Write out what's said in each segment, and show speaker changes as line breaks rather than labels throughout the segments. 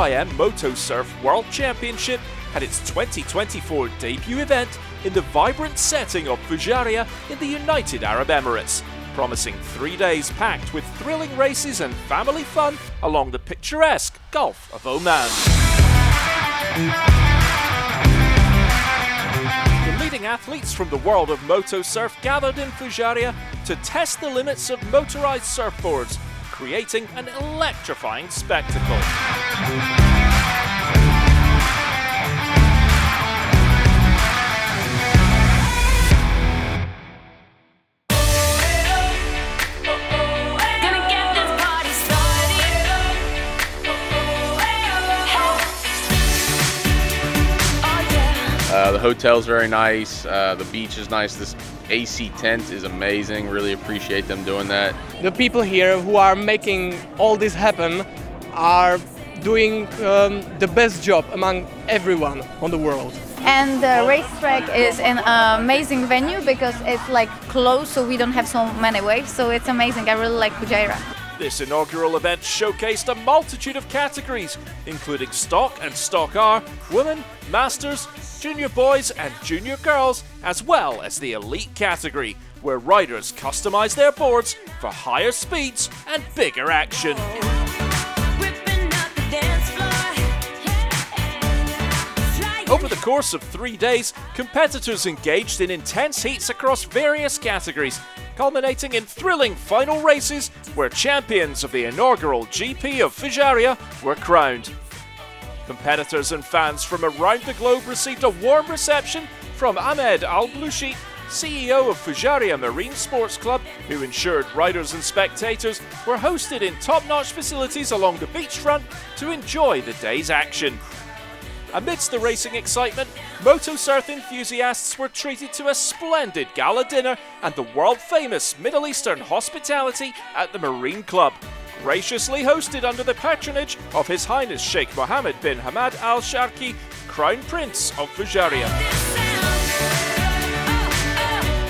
UIM MotoSurf World Championship had its 2024 debut event in the vibrant setting of Fujairah in the United Arab Emirates, promising 3 days packed with thrilling races and family fun along the picturesque Gulf of Oman. The leading athletes from the world of MotoSurf gathered in Fujairah to test the limits of motorized surfboards, creating an electrifying spectacle.
The hotel's very nice, the beach is nice, this AC tent is amazing, really appreciate them doing that.
The people here who are making all this happen are doing the best job among everyone on the world.
And the racetrack is an amazing venue because it's like close, so we don't have so many waves, so it's amazing. I really like Fujairah.
This inaugural event showcased a multitude of categories, including Stock and Stock R, Women, Masters, Junior Boys and Junior Girls, as well as the Elite category, where riders customize their boards for higher speeds and bigger action. Over the course of 3 days, competitors engaged in intense heats across various categories, culminating in thrilling final races where champions of the inaugural GP of Fujairah were crowned. Competitors and fans from around the globe received a warm reception from Ahmed Al-Bloushi, CEO of Fujairah Marine Sports Club, who ensured riders and spectators were hosted in top-notch facilities along the beachfront to enjoy the day's action. Amidst the racing excitement, MotoSurf enthusiasts were treated to a splendid gala dinner and the world-famous Middle Eastern hospitality at the Marine Club, graciously hosted under the patronage of His Highness Sheikh Mohammed bin Hamad Al Sharki, Crown Prince of Fujairah.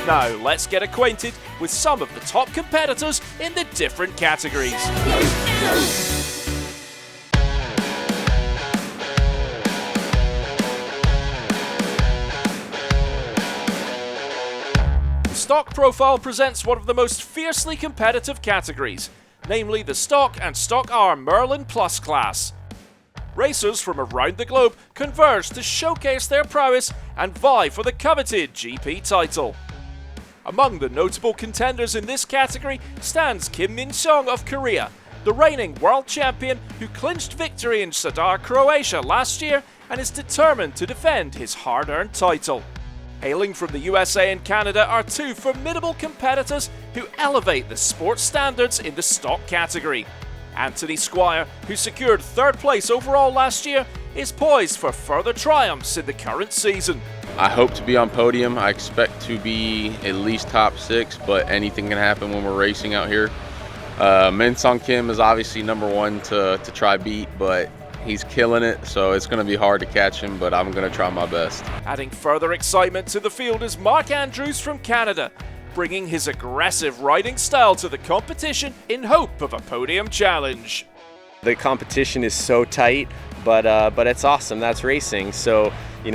Now let's get acquainted with some of the top competitors in the different categories. Stock Profile presents one of the most fiercely competitive categories, namely the Stock and Stock R Merlin Plus class. Racers from around the globe converge to showcase their prowess and vie for the coveted GP title. Among the notable contenders in this category stands Kim Min-sung of Korea, the reigning world champion who clinched victory in Zadar, Croatia last year and is determined to defend his hard-earned title. Hailing from the USA and Canada are two formidable competitors who elevate the sports standards in the stock category. Anthony Squire, who secured third place overall last year, is poised for further triumphs in the current season.
I hope to be on podium. I expect to be at least top 6, but anything can happen when we're racing out here. Min-sung Kim is obviously number 1 to try beat, but he's killing it, so it's going to be hard to catch him, but I'm going to try my best.
Adding further excitement to the field is Mark Andrews from Canada, bringing his aggressive riding style to the competition in hope of a podium challenge.
The competition is so tight, but it's awesome. That's racing. So,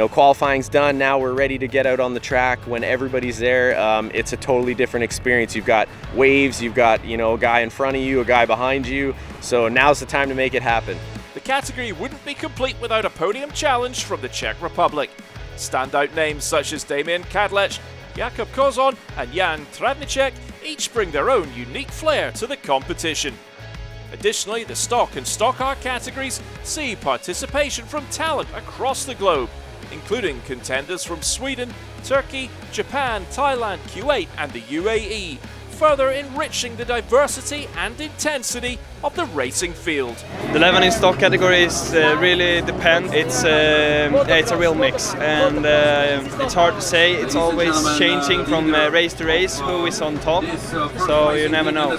qualifying's done. Now we're ready to get out on the track. When everybody's there, it's a totally different experience. You've got waves, you've got, a guy in front of you, a guy behind you. So now's the time to make it happen.
The category wouldn't be complete without a podium challenge from the Czech Republic. Standout names such as Damian Kadlec, Jakub Kozon and Jan Travnicek each bring their own unique flair to the competition. Additionally, the Stock and Stock R categories see participation from talent across the globe, including contenders from Sweden, Turkey, Japan, Thailand, Kuwait and the UAE, further enriching the diversity and intensity of the racing field.
The 11 in stock categories really depend. It's a real mix, and it's hard to say. It's always changing from race to race who is on top, so you never know.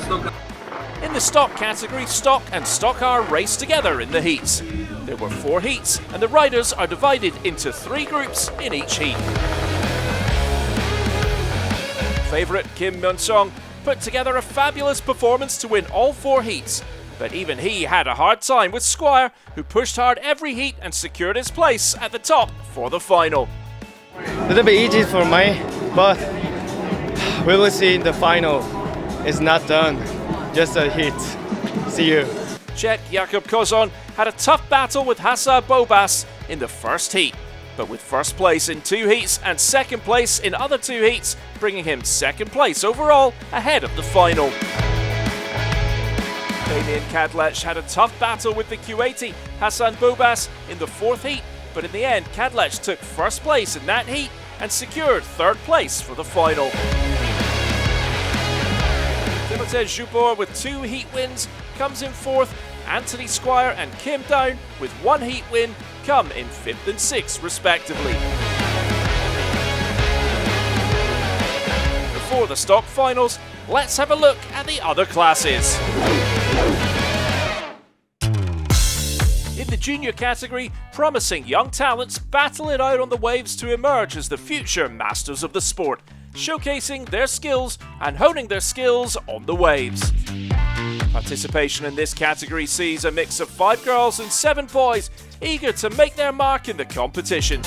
In the stock category, Stock and Stock R race together in the heats. There were 4 heats, and the riders are divided into 3 groups in each heat. Favourite Kim Min-sung put together a fabulous performance to win all 4 heats, But even he had a hard time with Squire, who pushed hard every heat and secured his place at the top for the final.
A little bit easy for me, but we will see in the final. It's not done, just a hit. See you.
Czech Jakub Kozon had a tough battle with Hassan Bobas in the first heat, but with first place in 2 heats and second place in other 2 heats, bringing him second place overall ahead of the final. Damian Kadlec had a tough battle with the Kuwaiti Hassan Bobas in the 4th heat, but in the end Kadlec took first place in that heat and secured 3rd place for the final. Timothée Joubert with 2 heat wins comes in 4th. Anthony Squire and Kim Down with 1 heat win come in 5th and 6th respectively. Before the stock finals, let's have a look at the other classes. In the junior category, promising young talents battle it out on the waves to emerge as the future masters of the sport, showcasing their skills and honing their skills on the waves. Participation in this category sees a mix of 5 girls and 7 boys eager to make their mark in the competition.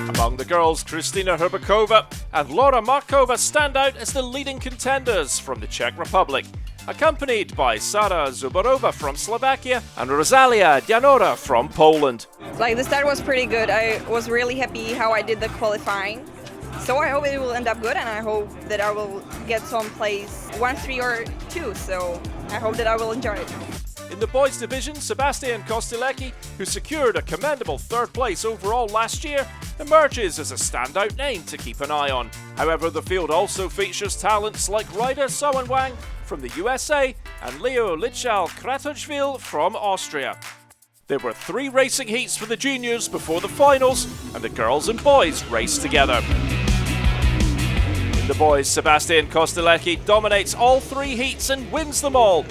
Among the girls, Kristina Hrbakova and Laura Markova stand out as the leading contenders from the Czech Republic, accompanied by Sara Zubarova from Slovakia and Rosalia Dianora from Poland.
Like, the start was pretty good. I was really happy how I did the qualifying. So I hope it will end up good, and I hope that I will get some place 1, 3 or 2, so I hope that I will enjoy it.
In the boys division, Sebastian Kostilecki, who secured a commendable 3rd place overall last year, emerges as a standout name to keep an eye on. However, the field also features talents like Ryder Sowen Wang from the USA and Leo Lichal Kratochvil from Austria. There were 3 racing heats for the juniors before the finals, and the girls and boys raced together. In the boys, Sebastian Kostilecki dominates all 3 heats and wins them all.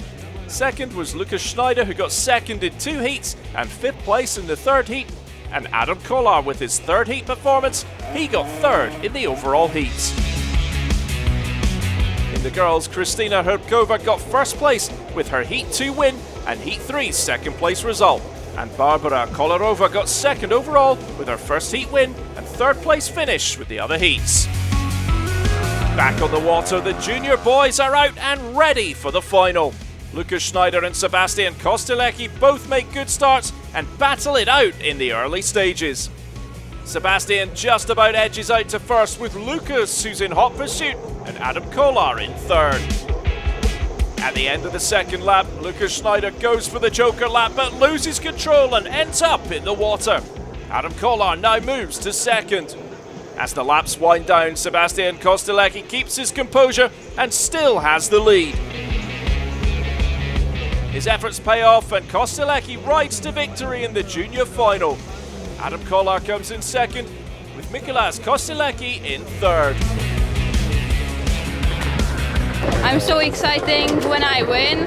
Second was Lucas Schneider, who got 2nd in 2 heats and 5th place in the 3rd heat. And Adam Kolar, with his 3rd heat performance, he got 3rd in the overall heats. In the girls, Kristina Hrbakova got 1st place with her Heat 2 win and Heat 3's 2nd place result. And Barbara Kolarova got 2nd overall with her 1st heat win and 3rd place finish with the other heats. Back on the water, the junior boys are out and ready for the final. Lucas Schneider and Sebastian Kostilecki both make good starts and battle it out in the early stages. Sebastian just about edges out to 1st with Lucas, who's in hot pursuit, and Adam Kolar in 3rd. At the end of the 2nd lap, Lucas Schneider goes for the joker lap but loses control and ends up in the water. Adam Kolar now moves to 2nd. As the laps wind down, Sebastian Kostilecki keeps his composure and still has the lead. His efforts pay off and Kostilecki rides to victory in the junior final. Adam Kolar comes in 2nd, with Mikolas Kostilecki in 3rd.
I'm so exciting when I win.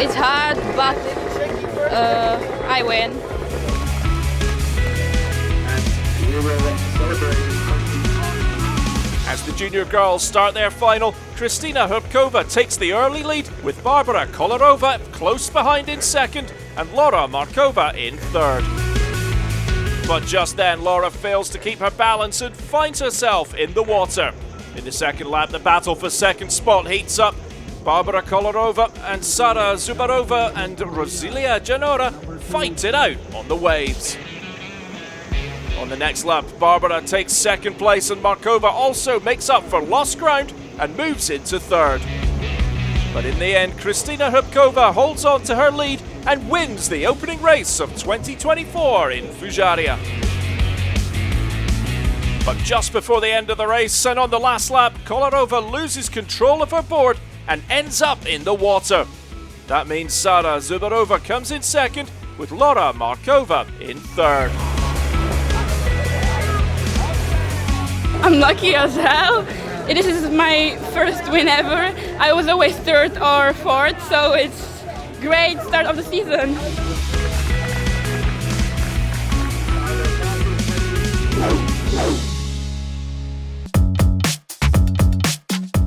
It's hard, but I win.
As the junior girls start their final, Kristina Hrbakova takes the early lead with Barbara Kolarova close behind in 2nd and Laura Markova in 3rd. But just then Laura fails to keep her balance and finds herself in the water. In the 2nd lap, the battle for 2nd spot heats up. Barbara Kolarova and Sara Zubarova and Rosalia Dianora fight it out on the waves. On the next lap, Barbara takes 2nd place and Markova also makes up for lost ground and moves into 3rd. But in the end, Kristina Hrbakova holds on to her lead and wins the opening race of 2024 in Fujairah. But just before the end of the race and on the last lap, Kolarova loses control of her board and ends up in the water. That means Sara Zubarova comes in 2nd with Laura Markova in 3rd.
I'm lucky as hell. This is my first win ever. I was always 3rd or 4th, so it's great start of the season.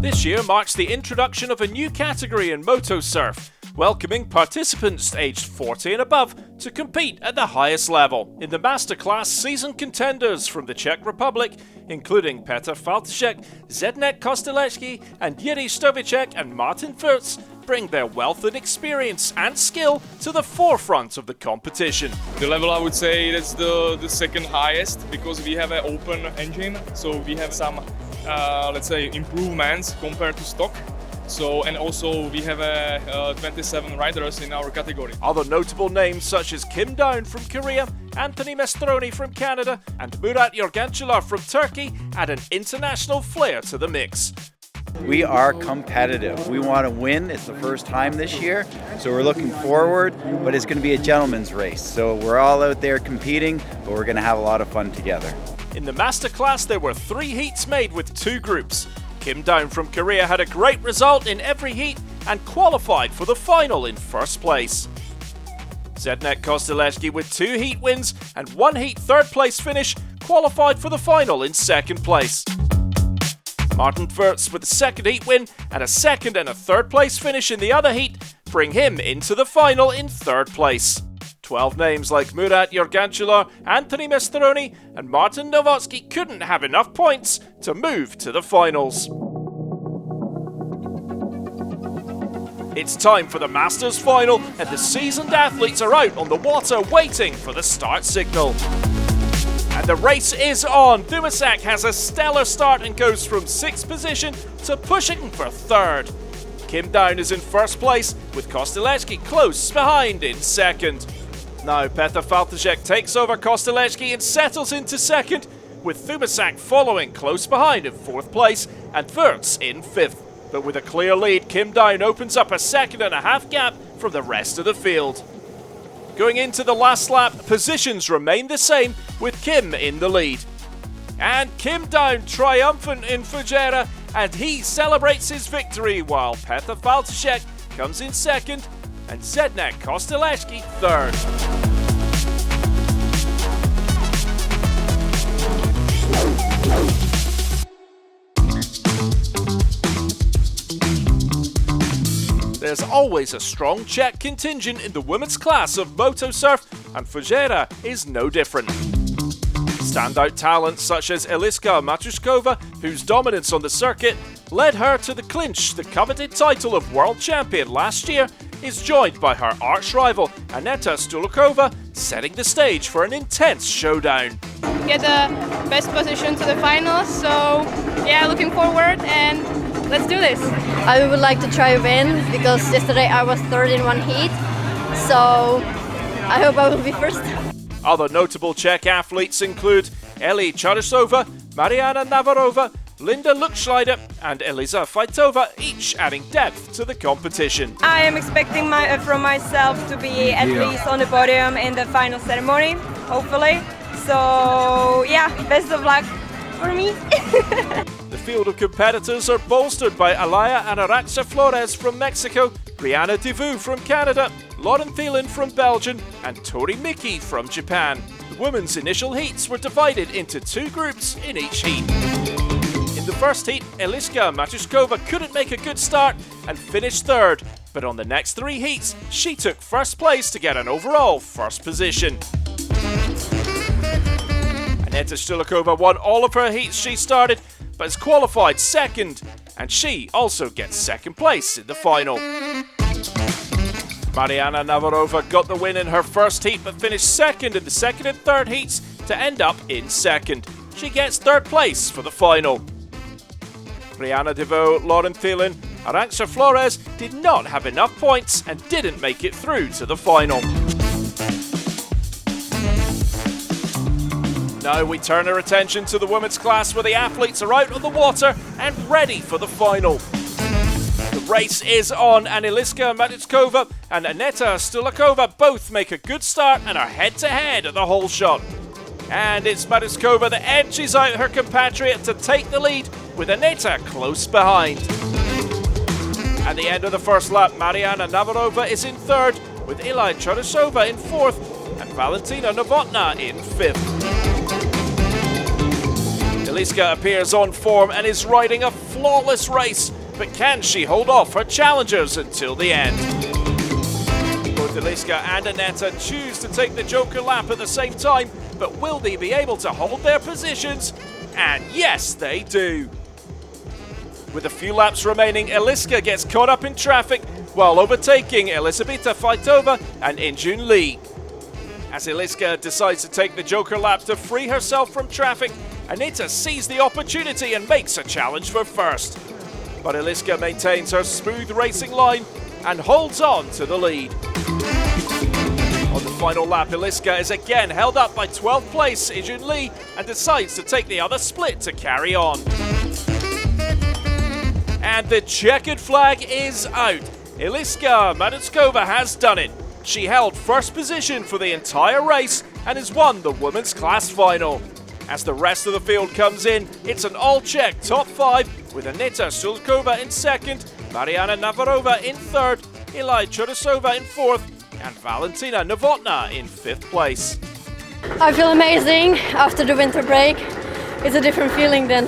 This year marks the introduction of a new category in MotoSurf, welcoming participants aged 40 and above to compete at the highest level. In the masterclass, seasoned contenders from the Czech Republic, including Petr Faltšek, Zdeněk Kostelečky, and Jiří Stovicek and Martin Fürst, bring their wealth and experience and skill to the forefront of the competition.
The level, I would say, that's the second highest, because we have an open engine, so we have some, let's say, improvements compared to stock. And also we have 27 riders in our category.
Other notable names such as Kim Down from Korea, Anthony Mestroni from Canada, and Murat Yorgancılar from Turkey add an international flair to the mix.
We are competitive. We want to win. It's the first time this year, so we're looking forward, but it's going to be a gentleman's race. So we're all out there competing, but we're going to have a lot of fun together.
In the masterclass, there were 3 heats made with 2 groups. Kim Down from Korea had a great result in every heat and qualified for the final in first place. Zdeněk Kostelečky, with 2 heat wins and 1 heat third place finish, qualified for the final in second place. Martin Fürst, with a second heat win and a second and a third place finish in the other heat, bring him into the final in third place. 12 names like Murat Yorgancılar, Anthony Mestroni and Martin Nowotski couldn't have enough points to move to the finals. It's time for the Masters final, and the seasoned athletes are out on the water waiting for the start signal. And the race is on. Dumasak has a stellar start and goes from 6th position to pushing for 3rd. Kim Down is in first place, with Kostelečky close behind in second. Now Petr Faltšek takes over Kostelečky and settles into second, with Dumasak following close behind in 4th place and Fürst in 5th. But with a clear lead, Kim Down opens up a 2.5 gap from the rest of the field. Going into the last lap, positions remain the same, with Kim in the lead. And Kim Down triumphant in Fujairah, and he celebrates his victory, while Petr Faltšek comes in second and Zdeněk Kostelečky third. There's always a strong Czech contingent in the women's class of MotoSurf, and Fujairah is no different. Standout talents such as Eliška Matušková, whose dominance on the circuit led her to clinch the coveted title of world champion last year, is joined by her arch-rival Aneta Stulakova, setting the stage for an intense showdown.
Get the best position to the finals, so yeah, looking forward and let's do this.
I would like to try to win, because yesterday I was 3rd in 1 heat, so I hope I will be first.
Other notable Czech athletes include Eli Charysova, Mariana Navarova, Linda Luxschleider and Eliza Fajtova, each adding depth to the competition.
I am expecting from myself to be at least on the podium in the final ceremony, hopefully. So yeah, best of luck for me.
The field of competitors are bolstered by Alaya Arantxa Flores from Mexico, Brianna Divu from Canada, Lauren Thielen from Belgium, and Tori Miki from Japan. The women's initial heats were divided into 2 groups in each heat. In the first heat, Eliška Matušková couldn't make a good start and finished 3rd, but on the next 3 heats, she took first place to get an overall first position. Aneta Stulakova won all of her heats she started, but has qualified 2nd, and she also gets 2nd place in the final. Mariana Navarova got the win in her first heat, but finished 2nd in the 2nd and 3rd heats to end up in 2nd. She gets 3rd place for the final. Brianna Divu, Lauren Thielen, Arantxa Flores did not have enough points and didn't make it through to the final. Now we turn our attention to the women's class, where the athletes are out on the water and ready for the final. The race is on, and Eliška Matušková and Aneta Stulakova both make a good start and are head-to-head at the hole shot. And it's Matušková that edges out her compatriot to take the lead, with Aneta close behind. At the end of the first lap, Mariana Navarova is in 3rd, with Eli Charysova in 4th and Valentina Novotná in 5th. Eliška appears on form and is riding a flawless race, but can she hold off her challengers until the end? Both Eliska and Aneta choose to take the Joker lap at the same time, but will they be able to hold their positions? And yes, they do. With a few laps remaining, Eliska gets caught up in traffic while overtaking Elisabetta Faitova and Injun Lee. As Eliska decides to take the Joker lap to free herself from traffic, Aneta sees the opportunity and makes a challenge for first. But Eliska maintains her smooth racing line and holds on to the lead. On the final lap, Eliska is again held up by 12th place Injun Lee and decides to take the other split to carry on. And the checkered flag is out. Eliska Matutskova has done it. She held first position for the entire race and has won the women's class final. As the rest of the field comes in, it's an all-check top 5 with Aneta Sulkova in second, Mariana Navarova in third, Ilai Chorosova in fourth, and Valentina Novotna in fifth place.
I feel amazing after the winter break. It's a different feeling than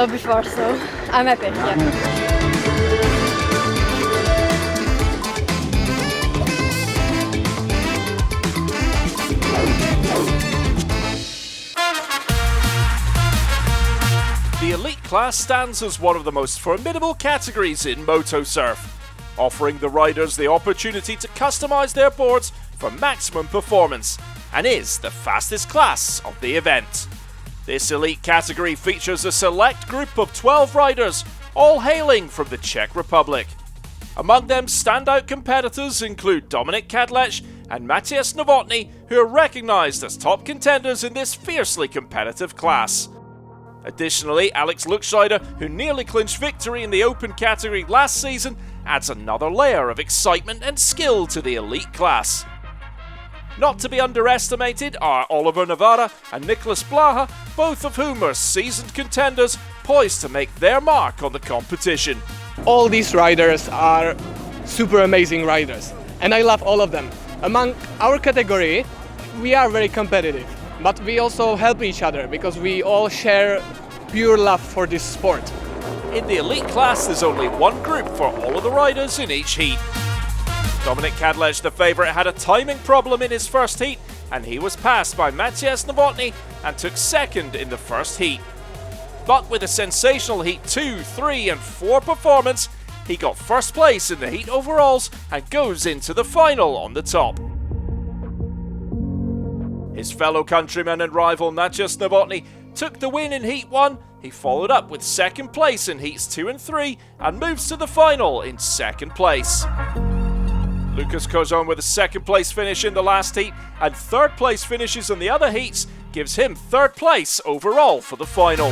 before, so I'm happy. Yeah.
The elite class stands as one of the most formidable categories in MotoSurf, offering the riders the opportunity to customize their boards for maximum performance, and is the fastest class of the event. This elite category features a select group of 12 riders, all hailing from the Czech Republic. Among them, standout competitors include Dominik Kadlec and Matthias Novotny, who are recognized as top contenders in this fiercely competitive class. Additionally, Alex Luxscheider, who nearly clinched victory in the Open category last season, adds another layer of excitement and skill to the elite class. Not to be underestimated are Oliver Navarra and Nicolas Blaha, both of whom are seasoned contenders poised to make their mark on the competition.
All these riders are super amazing riders, and I love all of them. Among our category, we are very competitive, but we also help each other because we all share pure love for this sport.
In the elite class, there's only one group for all of the riders in each heat. Dominik Kadlec, the favourite, had a timing problem in his first heat, and he was passed by Matthias Novotny and took second in the first heat. But with a sensational heat 2, 3 and 4 performance, he got first place in the heat overalls and goes into the final on the top. His fellow countryman and rival Matthias Novotny took the win in Heat 1, he followed up with second place in Heats 2 and 3 and moves to the final in second place. Lucas Kozon with a second place finish in the last heat and third place finishes in the other heats gives him third place overall for the final.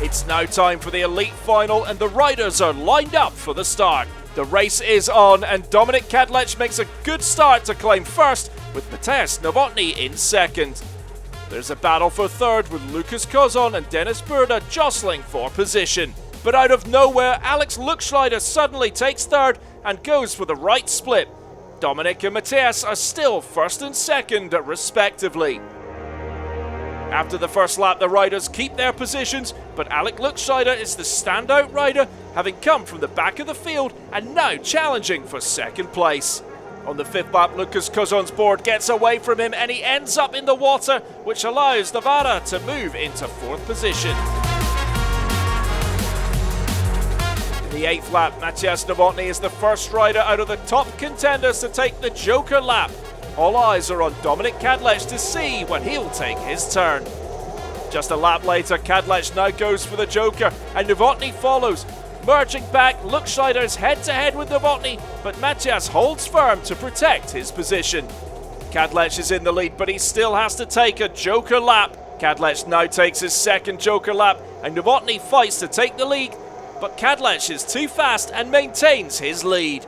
It's now time for the elite final and the riders are lined up for the start. The race is on and Dominik Kadlec makes a good start to claim first with Matthias Novotny in second. There's a battle for third with Lucas Kozon and Dennis Burda jostling for position. But out of nowhere, Alex Luxscheider suddenly takes third and goes for the right split. Dominik and Matthias are still first and second respectively. After the first lap, the riders keep their positions, but Alex Luxscheider is the standout rider, having come from the back of the field and now challenging for second place. On the fifth lap, Lucas Kozon's board gets away from him and he ends up in the water, which allows Navarra to move into fourth position. In the eighth lap, Matthias Novotny is the first rider out of the top contenders to take the Joker lap. All eyes are on Dominik Kadlec to see when he'll take his turn. Just a lap later, Kadlec now goes for the Joker and Novotny follows. Merging back, Luxscheider is head-to-head with Novotny, but Matthias holds firm to protect his position. Kadlec is in the lead, but he still has to take a Joker lap. Kadlec now takes his second Joker lap and Novotny fights to take the lead, but Kadlec is too fast and maintains his lead.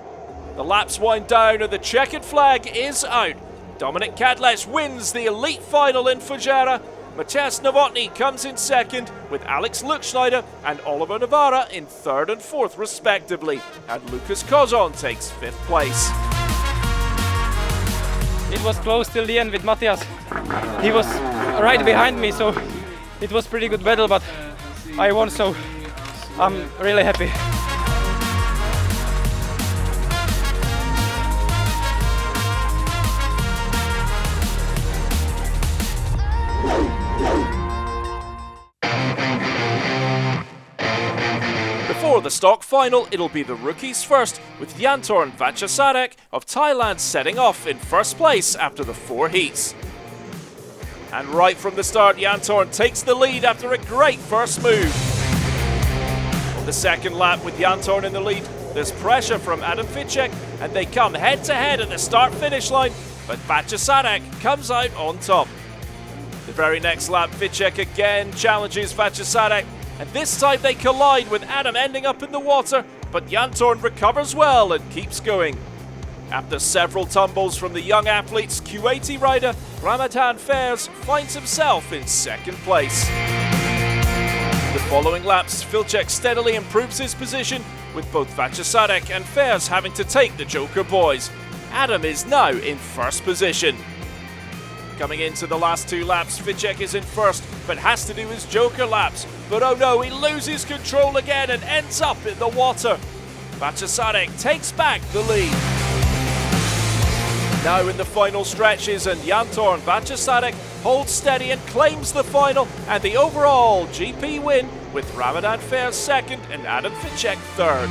The laps wind down and the checkered flag is out. Dominik Kadlec wins the elite final in Fujairah. Matthias Novotny comes in second with Alex Luxscheider and Oliver Navarra in third and fourth respectively, and Lucas Kozon takes fifth place.
It was close till the end with Matthias. He was right behind me, so it was pretty good battle, but I won, so I'm really happy.
For the stock final, it'll be the rookies first, with Yantorn Vachasarek of Thailand setting off in first place after the 4 heats. And right from the start, Yantorn takes the lead after a great first move. On the second lap with Yantorn in the lead, there's pressure from Adam Ficek, and they come head-to-head at the start-finish line, but Vachasarek comes out on top. The very next lap, Ficek again challenges Vachasarek, and this time they collide with Adam ending up in the water, but Yantorn recovers well and keeps going. After several tumbles from the young athletes, Q80 rider Ramadan Fairs finds himself in second place. The following laps, Ficek steadily improves his position, with both Vachasarek and Fairs having to take the Joker boys. Adam is now in first position. Coming into the last 2 laps, Ficek is in first, but has to do his Joker laps. But oh no, he loses control again and ends up in the water. Vachasarek takes back the lead. Now in the final stretches, and Yantorn Vachasarek holds steady and claims the final and the overall GP win, with Ramadan Fairs second and Adam Ficek third.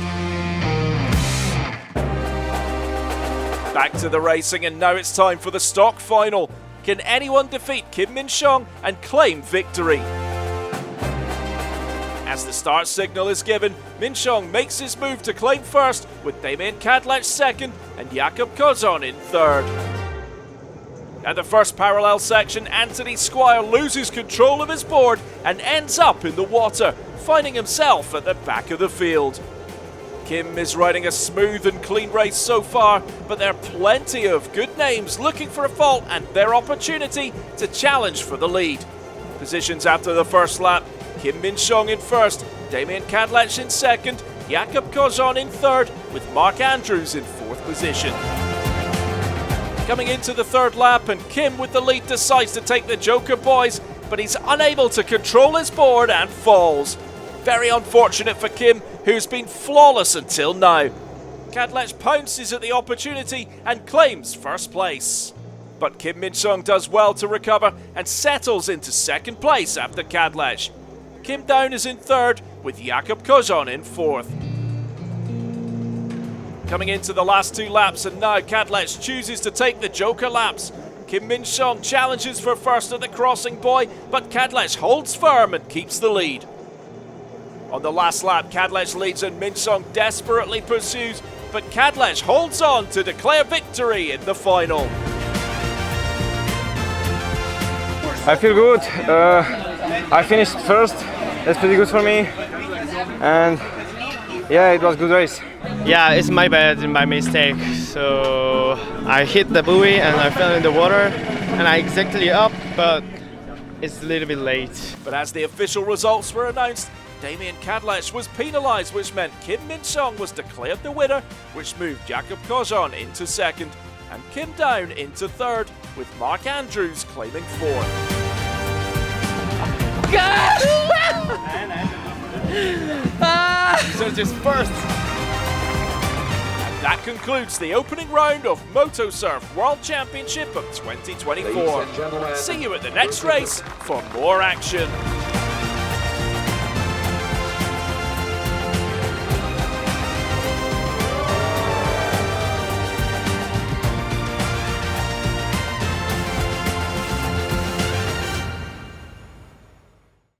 Back to the racing, and now it's time for the stock final. Can anyone defeat Kim Min-sung and claim victory? As the start signal is given, Min-sung makes his move to claim first, with Damien Kadlec second and Jakob Kozon in third. At the first parallel section, Anthony Squire loses control of his board and ends up in the water, finding himself at the back of the field. Kim is riding a smooth and clean race so far, but there are plenty of good names looking for a fault and their opportunity to challenge for the lead. Positions after the first lap: Kim Min-sung in first, Damien Kadlec in second, Jakob Kozon in third, with Mark Andrews in fourth position. Coming into the third lap, and Kim with the lead decides to take the Joker boys, but he's unable to control his board and falls. Very unfortunate for Kim, who's been flawless until now. Kadlec pounces at the opportunity and claims first place. But Kim Min-sung does well to recover and settles into second place after Kadlec. Kim Down is in third, with Jakob Kozon in fourth. Coming into the last 2 laps, and now Kadlec chooses to take the Joker laps. Kim Min-sung challenges for first at the crossing buoy, but Kadlec holds firm and keeps the lead. On the last lap, Kadlec leads and Min-sung desperately pursues, but Kadlec holds on to declare victory in the final.
I feel good. I finished first. That's pretty good for me. And yeah, it was a good race.
Yeah, it's my bad, my mistake. So I hit the buoy and I fell in the water and I exactly up, but it's a little bit late.
But as the official results were announced, Damien Kadlec was penalised, which meant Kim Min-sung was declared the winner, which moved Jakob Kozon into second and Kim Down into third, with Mark Andrews claiming fourth.
So just first.
And that concludes the opening round of MotoSurf World Championship of 2024. See you at the next race for more action.